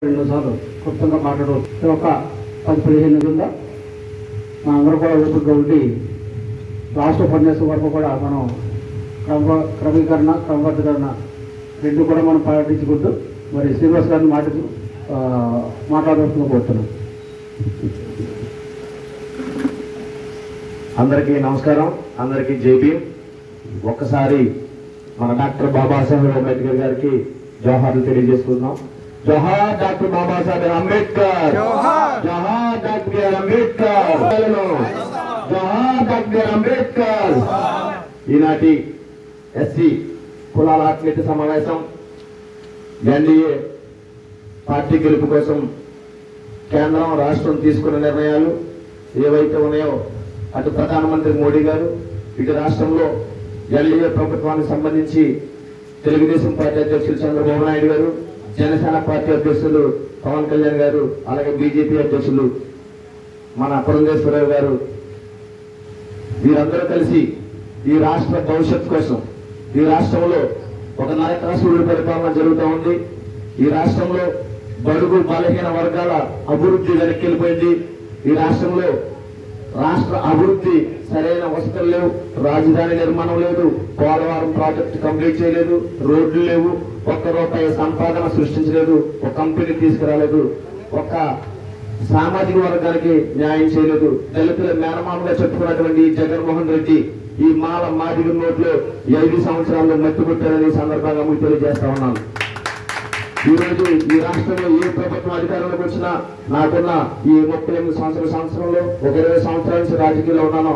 రెండుసార్లు క్లుప్తంగా మాట్లాడవచ్చు. ఒక 10-15 నిమిషంలో మా అందరూ కూడా ఓపికగా ఉండి రాష్ట్ర ఉపన్యాసం వరకు కూడా మనం క్రమబద్ధీకరణ రెండు కూడా మనం పాటించుకుంటూ మరి శ్రీనివాస్ గారిని మాట్లాడాల్సిందిగా కోరుతున్నాం. అందరికీ నమస్కారం, అందరికీ జై భీమ్. ఒక్కసారి మన డాక్టర్ బాబాసాహెబ్ అంబేద్కర్ గారికి జోహార్లు తెలియజేసుకుందాం. జోహార్ డాక్టర్ బాబాసాహెబ్ అంబేద్కర్, జోహార్ డాక్టర్ అంబేద్కర్, జోహార్ డాక్టర్ అంబేద్కర్. ఈనాటి ఎస్సీ కులాల ఆత్మీయత సమావేశం ఎన్డీఏ పార్టీ గెలుపు కోసం కేంద్రం రాష్ట్రం తీసుకున్న నిర్ణయాలు ఏవైతే ఉన్నాయో అటు ప్రధానమంత్రి మోడీ గారు, ఇటు రాష్ట్రంలో ఎన్డీఏ ప్రభుత్వానికి సంబంధించి తెలుగుదేశం పార్టీ అధ్యక్షులు చంద్రబాబు నాయుడు గారు, జనసేన పార్టీ అధ్యక్షులు పవన్ కళ్యాణ్ గారు, అలాగే బీజేపీ అధ్యక్షులు మన పురంధేశ్వరరావు గారు, వీరందరూ కలిసి ఈ రాష్ట్ర భవిష్యత్తు కోసం ఈ రాష్ట్రంలో ఒక నరకాసురుడి పరిపాలన జరుగుతూ ఉంది. ఈ రాష్ట్రంలో బడుగు బలహీన వర్గాల అభివృద్ధి వెనక్కిపోయింది. ఈ రాష్ట్రంలో రాష్ట్ర అభివృద్ధి సరైన వసతులు లేవు, రాజధాని నిర్మాణం లేదు, పోలవరం ప్రాజెక్టు కంప్లీట్ చేయలేదు, రోడ్లు లేవు, ₹1 సంపాదన సృష్టించలేదు, ఒక కంపెనీ తీసుకురాలేదు, ఒక సామాజిక వర్గానికి న్యాయం చేయలేదు. దళితుల మేనమామగా చెప్పుకున్నటువంటి జగన్మోహన్ రెడ్డి ఈ మాదిగ నోట్లో 5 సంవత్సరాల్లో మట్టి కొట్టారని సందర్భంగా మీకు తెలియజేస్తా ఉన్నాను. ఈ రోజు ఈ రాష్ట్రంలో ఏ ప్రభుత్వం అధికారంలోకి వచ్చినా నాకున్న ఈ 38 సంవత్సరంలో ఒక 20 సంవత్సరాల నుంచి రాజకీయాల్లో ఉన్నాను.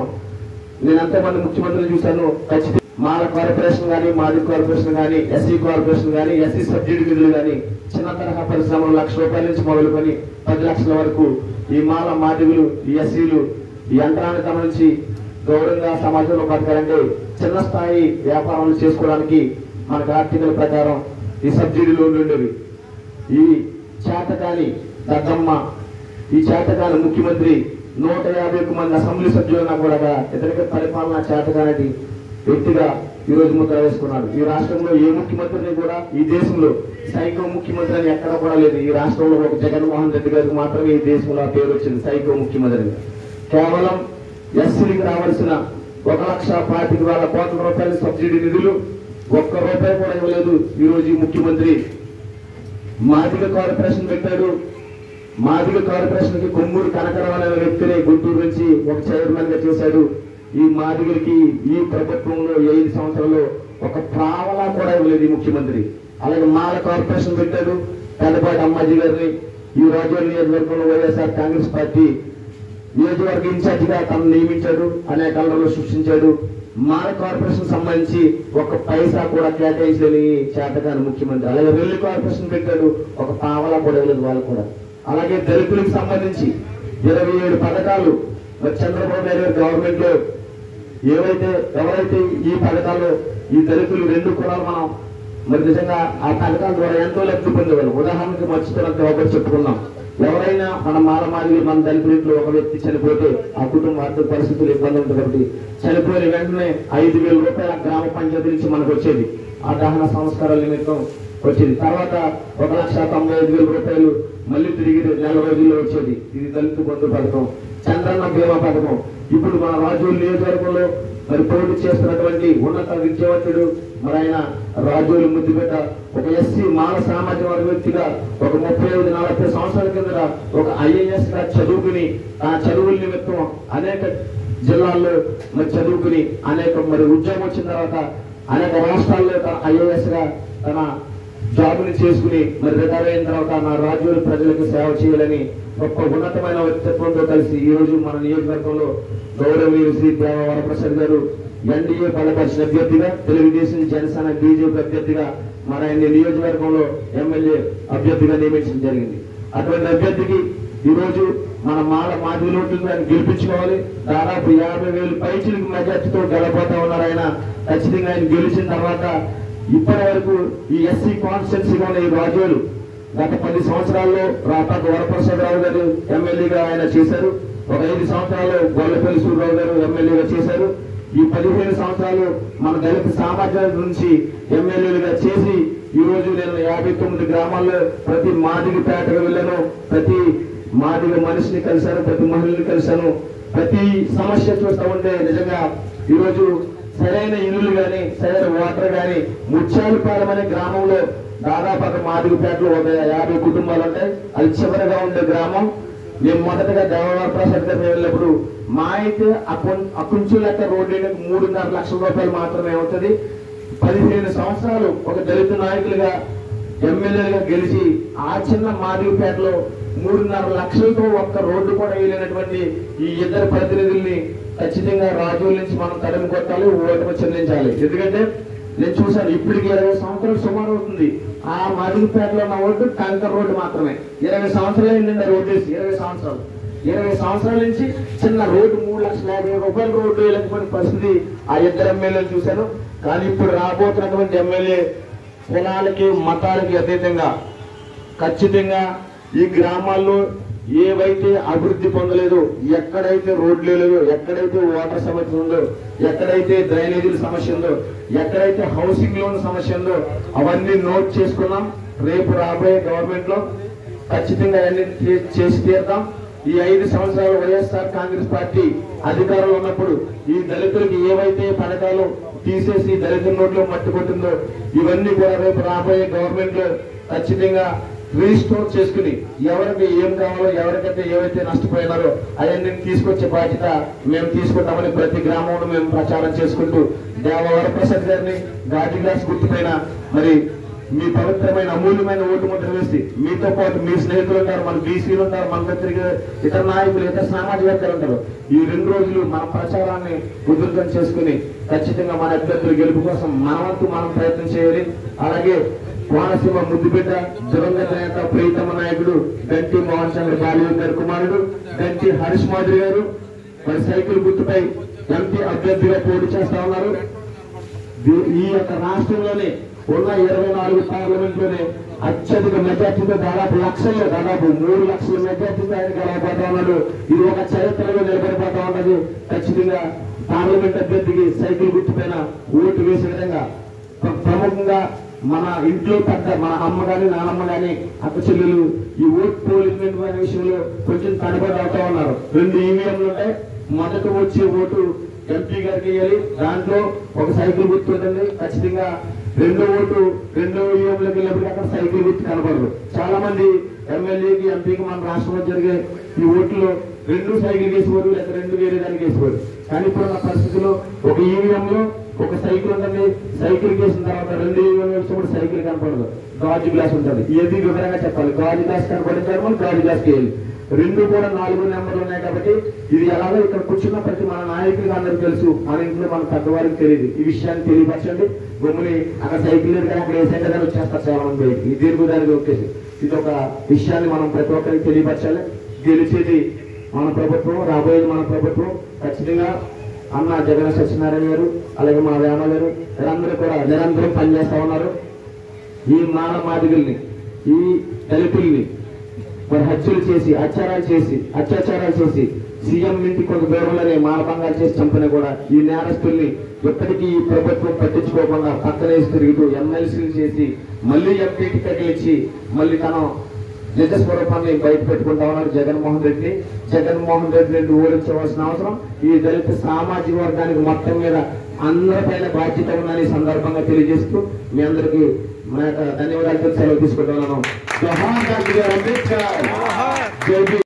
నేను ఎంతమంది ముఖ్యమంత్రులు చూశాను. ఖచ్చితంగా మాల కార్పొరేషన్ కానీ, మాది కార్పొరేషన్ కానీ, ఎస్సీ కార్పొరేషన్ కానీ, ఎస్సీ సబ్సిడీ నిధులు కానీ, చిన్న తరహా పరిశ్రమలు ₹1,00,000 నుంచి మొదలుకొని 10 లక్షల వరకు ఈ మాదిగులు, ఈ ఎస్సీలు ఈ యంత్రాన్ని గమనించి గౌరవంగా సమాజంలో బతకాలంటే చిన్న స్థాయి వ్యాపారాలు చేసుకోవడానికి మనకు ఆర్టికల్ ప్రకారం ఈ సబ్సిడీ లోన్లు ఉండేవి. ఈ చేతకాని దద్దమ్మ, ఈ చేతకాని ముఖ్యమంత్రి 151 మంది అసెంబ్లీ సభ్యులున్నా కూడా ఇతనికి పరిపాలన చేతకాని వ్యక్తిగా ఈ రోజు ముద్ర వేసుకున్నాడు. ఈ రాష్ట్రంలో ఏ ముఖ్యమంత్రిని కూడా ఈ దేశంలో సైకో ముఖ్యమంత్రి అని ఎక్కడ కూడా లేదు. ఈ రాష్ట్రంలో ఒక జగన్మోహన్ రెడ్డి గారికి మాత్రమే ఈ దేశంలో ఆ పేరు వచ్చింది, సైకో ముఖ్యమంత్రి. కేవలం ఎస్సీకి రావాల్సిన ₹1,25,000 సబ్సిడీ నిధులు ₹1 కూడా ఇవ్వలేదు. ఈ రోజు ఈ ముఖ్యమంత్రి మాదిగ కార్పొరేషన్ పెట్టాడు. మాదిగ కార్పొరేషన్ కి కొమ్మూరు కనకరావు అనే వ్యక్తిని గుంటూరు నుంచి ఒక చైర్మన్ గా చేశాడు. ఈ మాదిగలకి ఈ ప్రభుత్వంలో 5 సంవత్సరాల్లో ఒక పావలా కూడా ఇవ్వలేదు ఈ ముఖ్యమంత్రి. అలాగే మాల కార్పొరేషన్ పెట్టాడు. పెద్దపాటి అమ్మాజీ గారిని ఈ రాజోల్ నియోజకవర్గంలో వైఎస్ఆర్ కాంగ్రెస్ పార్టీ నియోజకవర్గ ఇన్ఛార్జిగా తను నియమించాడు, అనేక అల్లర్లు సృష్టించాడు. మాల కార్పొరేషన్ సంబంధించి ₹1 కూడా కేటాయించలేని చేతకాని ముఖ్యమంత్రి. అలాగే రెల్లి కార్పొరేషన్ పెట్టాడు, ఒక పావలా కూడా ఇవ్వలేదు వాళ్ళు కూడా. అలాగే దళితులకు సంబంధించి 27 పథకాలు చంద్రబాబు నాయుడు గారి గవర్నమెంట్ లో ఎవరైతే ఈ పథకాల్లో ఈ దళితులు 2 కులాలు మనం మరి నిజంగా ఆ పథకాల ద్వారా ఎంతో లబ్ధి పొందేవాళ్ళం. ఉదాహరణకి మర్చిపోయినంత ఒకటి చెప్పుకున్నాం. ఎవరైనా మన మాదిరి మన దళితులు ఒక వ్యక్తి చనిపోతే ఆ కుటుంబ ఆర్థిక పరిస్థితులు ఇబ్బంది ఉంటుంది కాబట్టి చనిపోయిన వెంటనే ₹5,000 గ్రామ పంచాయతీ నుంచి మనకు వచ్చేది. ఆ దహన సంస్కారాల నిమిత్తం వచ్చేది. తర్వాత ₹1,95,000 మళ్ళీ తిరిగి నెల రోజుల్లో వచ్చేది. ఇది దళిత బంధు పథకం, చంద్రన్న బీమా పథకం. ఇప్పుడు మన రాజోలు నియోజకవర్గంలో మరి పోటీ చేస్తున్నటువంటి ఉన్నత విద్యావంతుడు మరి ఆయన రాజోలు ముద్దుపేట ఒక ఎస్సీ మాల సామాజిక వర్గ వ్యక్తిగా ఒక 35-40 సంవత్సరాల కింద ఒక IAS గా చదువుకుని ఆ చదువుల నిమిత్తం అనేక జిల్లాల్లో మరి చదువుకుని అనేక మరి ఉద్యోగం వచ్చిన తర్వాత అనేక రాష్ట్రాల్లో తన IAS గా తన జాబుని చేసుకుని మరి రిటైర్ అయిన తర్వాత నా రాజోలు ప్రజలకు సేవ చేయాలని గొప్ప ఉన్నతమైన వ్యక్తిత్వంతో కలిసి ఈ రోజు మన నియోజకవర్గంలో గౌరవనీయులు శ్రీ దేవ వరప్రసాద్ గారు ఎన్డీఏ బలపరిచిన అభ్యర్థిగా, తెలుగుదేశం, జనసేన, బీజేపీ అభ్యర్థిగా మన నియోజకవర్గంలో ఎమ్మెల్యే అభ్యర్థిగా నియమించడం జరిగింది. అటువంటి అభ్యర్థికి ఈ రోజు మన మాదిగ నోట్లను ఆయన గెలిపించుకోవాలి. దాదాపు 50,000 పైచిలకు మెజార్టీతో గెలబోతా ఉన్నారు. ఆయన ఖచ్చితంగా ఆయన గెలిచిన తర్వాత ఇప్పటి వరకు ఈ ఎస్సీ కాన్స్టిట్యున్సీగా ఈ రాజోలు గత 10 సంవత్సరాల్లో రాపాక వరప్రసాదరావు గారు ఎమ్మెల్యేగా ఆయన చేశారు. ఒక 5 సంవత్సరాలు గొల్లపల్లి సూర్యరావు గారు ఎమ్మెల్యేగా చేశారు. ఈ 15 సంవత్సరాలు మన దళిత సామాజిక నుంచి ఎమ్మెల్యేలుగా చేసి ఈ రోజు నేను 59 గ్రామాల్లో ప్రతి మాదిగ పేటకు వెళ్ళాను, ప్రతి మాదిగ మనిషిని కలిశాను, ప్రతి మహిళని కలిశాను. ప్రతి సమస్య చూస్తూ ఉంటే నిజంగా ఈరోజు సరైన ఇల్లులు కానీ సరైన వాటర్ కానీ ముత్యాలపాలెం అనే గ్రామంలో దాదాపు అక్కడ మాదిగపేటలో ఒక 50 కుటుంబాలు ఉంటాయి. అది చివరిగా ఉండే గ్రామం. నేను మొదటగా దేవవార ప్రసాద్ గారు వెళ్ళినప్పుడు మా అయితే అకుంచు లెక్క రోడ్డు 3.5 లక్షల రూపాయలు మాత్రమే అవుతుంది. 15 సంవత్సరాలు ఒక దళిత నాయకులుగా ఎమ్మెల్యేలుగా గెలిచి ఆ చిన్న మాదిగపేటలో 3.5 లక్షలతో ఒక్క రోడ్డు కూడా వేయలేనటువంటి ఈ ఇద్దరు ప్రతినిధుల్ని ఖచ్చితంగా రాజుల నుంచి మనం తరిమి కొట్టాలి, ఓటమి చెల్లించాలి. ఎందుకంటే నేను చూశాను ఇప్పటికి 20 సంవత్సరాలు సుమారు అవుతుంది. ఆ మాదిగపేటలో ఉన్న రోడ్డు కంకర్ రోడ్డు మాత్రమే. 20 సంవత్సరాలు అయిందండి రోడ్డు వేసి. 20 సంవత్సరాల నుంచి చిన్న రోడ్డు 3,50,000 రూపాయల రోడ్డు వేయలేకపోయిన పరిస్థితి ఆ ఇద్దరు ఎమ్మెల్యేలు చూశాను. కానీ ఇప్పుడు రాబోతున్నటువంటి ఎమ్మెల్యే కులాలకి మతాలకి అతీతంగా ఖచ్చితంగా ఈ గ్రామాల్లో ఏవైతే అభివృద్ధి పొందలేదు, ఎక్కడైతే రోడ్లు లేదో, ఎక్కడైతే వాటర్ సమస్య ఉందో, ఎక్కడైతే డ్రైనేజీల సమస్య ఉందో, ఎక్కడైతే హౌసింగ్ లోన్ సమస్య ఉందో అవన్నీ నోట్ చేసుకున్నాం. రేపు రాబోయే గవర్నమెంట్ లో ఖచ్చితంగా అవన్నీ చేసి తీరుతాం. ఈ 5 సంవత్సరాలు వైఎస్ఆర్ కాంగ్రెస్ పార్టీ అధికారంలో ఉన్నప్పుడు ఈ దళితులకు ఏవైతే పథకాలు తీసేసి దళితుల నోట్లో మట్టి కొట్టిందో ఇవన్నీ కూడా రేపు రాబోయే గవర్నమెంట్ లో ఖచ్చితంగా రీస్టోర్ చేసుకుని ఎవరికి ఏం కావాలో, ఎవరికైతే ఏవైతే నష్టపోయినారో అవన్నీ తీసుకొచ్చే బాధ్యత మేము తీసుకుంటామని ప్రతి గ్రామంలో మేము ప్రచారం చేసుకుంటూ దేవవర ప్రసాద్ గారిని గాజు గ్లాస్ గుర్తుపైన మరి మీ పవిత్రమైన అమూల్యమైన ఓటు ముద్ర వేసి మీతో పాటు మీ స్నేహితులు ఉంటారు, మన బీసీలు ఉంటారు, మన పత్రిక ఇతర నాయకులు, ఇతర సామాజిక వర్గాలు ఉంటారు. ఈ 2 రోజులు మన ప్రచారాన్ని ఉధృతం చేసుకుని ఖచ్చితంగా మన అభ్యర్థుల గెలుపు కోసం మన వంతు మనం ప్రయత్నం చేయాలి. అలాగే కోనసీమ ముద్దుబిడ్డ దివంగత నేత ప్రీతమ నాయకుడు గంటి మోహన్ చంద్ర బాలయ్య గారి కుమారుడు గంటి హరీష్ మాధురి గారు మరి సైకిల్ గుర్తుపై ఎంపీ అభ్యర్థిగా పోటీ చేస్తా ఉన్నారు. ఈ యొక్క రాష్ట్రంలోనే ఉన్న 24 పార్లమెంట్లోనే అత్యధిక మెజార్టీతో దాదాపు 3 లక్షల మెజార్టీతో ఆయన గెలవబోతా ఉన్నాడు. ఇది ఒక చరిత్రలో నిలబడిపోతా ఉన్నది. ఖచ్చితంగా పార్లమెంట్ అభ్యర్థికి సైకిల్ గుర్తుపైన ఓటు వేసే విధంగా ప్రముఖంగా మన ఇంట్లో పెద్ద మన అమ్మ గాని నానమ్మ గాని అక్క చెల్లెలు ఈ ఓటు పోలింగ్ విషయంలో కొంచెం తడబడి అవుతా ఉన్నారు. 2 ఈవీఎంలు ఉంటాయి. మొదట వచ్చే ఓటు ఎంపీ గారికి వేయాలి. దాంట్లో ఒక సైకిల్ గుర్తు ఉంటుంది. ఖచ్చితంగా రెండో ఈవీఎంలోకి వెళ్ళినప్పుడు అక్కడ సైకిల్ గుర్తు కనబడదు. చాలా మంది ఎమ్మెల్యేకి ఎంపీకి మన రాష్ట్రంలో జరిగే ఈ ఓట్లు 2 సైకిల్ వేసేవారు, లేక 2 వేరే దానికి వేసేవారు. కానీ ఇప్పుడున్న పరిస్థితుల్లో ఒక ఈవీఎంలో ఒక సైకిల్ ఉంటుంది. సైకిల్ వేసిన తర్వాత 2 ఈవీఎం వేసినప్పుడు సైకిల్ కనపడదు, గాజు గ్లాస్ ఉంటుంది. ఏది వివరంగా చెప్పాలి, గాజు గ్లాస్ కనపడించారు, మనం గాజు గ్లాస్కి వెళ్ళి 2 కూడా 4 నెంబర్లు ఉన్నాయి. కాబట్టి ఇది ఎలాగో ఇక్కడ కూర్చున్న ప్రతి మన నాయకుడికి అందరికీ తెలుసు, మన ఇంట్లో మన పెద్దవారికి తెలియదు. ఈ విషయాన్ని తెలియపరచండి. గమ్ముని అక్కడ సైకిల్ లేదు కానీ అక్కడ ఏ సైకిల్ కానీ వచ్చేస్తారు చాలా మంది. ఈ దీర్ఘదానికి వచ్చేసి ఇది ఒక విషయాన్ని మనం ప్రతి ఒక్కరికి తెలియపరచాలి. గెలిచేది మన ప్రభుత్వం, రాబోయేది మన ప్రభుత్వం. ఖచ్చితంగా అన్న జగన్ సత్యనారాయణ గారు అలాగే మా వేమ గారు వీరందరూ కూడా నిరంతరం పనిచేస్తా ఉన్నారు. ఈ మాదిగల్ని ఈ దళితుల్ని మరి హత్యలు చేసి అత్యాచారాలు చేసి సీఎం ఇంటి కొంత దూరంలోనే మానభంగాలు చేసి చంపిన కూడా ఈ నేరస్తుల్ని ఎప్పటికీ ఈ ప్రభుత్వం పట్టించుకోకుండా పక్కనేసి తిరుగుతూ ఎమ్మెల్సీలు చేసి మళ్ళీ ఎంపీ టికెట్లు ఇచ్చి మళ్ళీ తన నిజ స్వరూపాన్ని బయట పెట్టుకుంటా ఉన్నారు జగన్మోహన్ రెడ్డిని ఓడించవలసిన అవసరం ఈ దళిత సామాజిక వర్గానికి మొత్తం మీద అందరిపైన బాధ్యత ఉందని సందర్భంగా తెలియజేస్తూ మీ అందరికీ మా యొక్క ధన్యవాదాలు సెలవు తీసుకుంటున్నాను. జోహార్ డాక్టర్ అంబేద్కర్.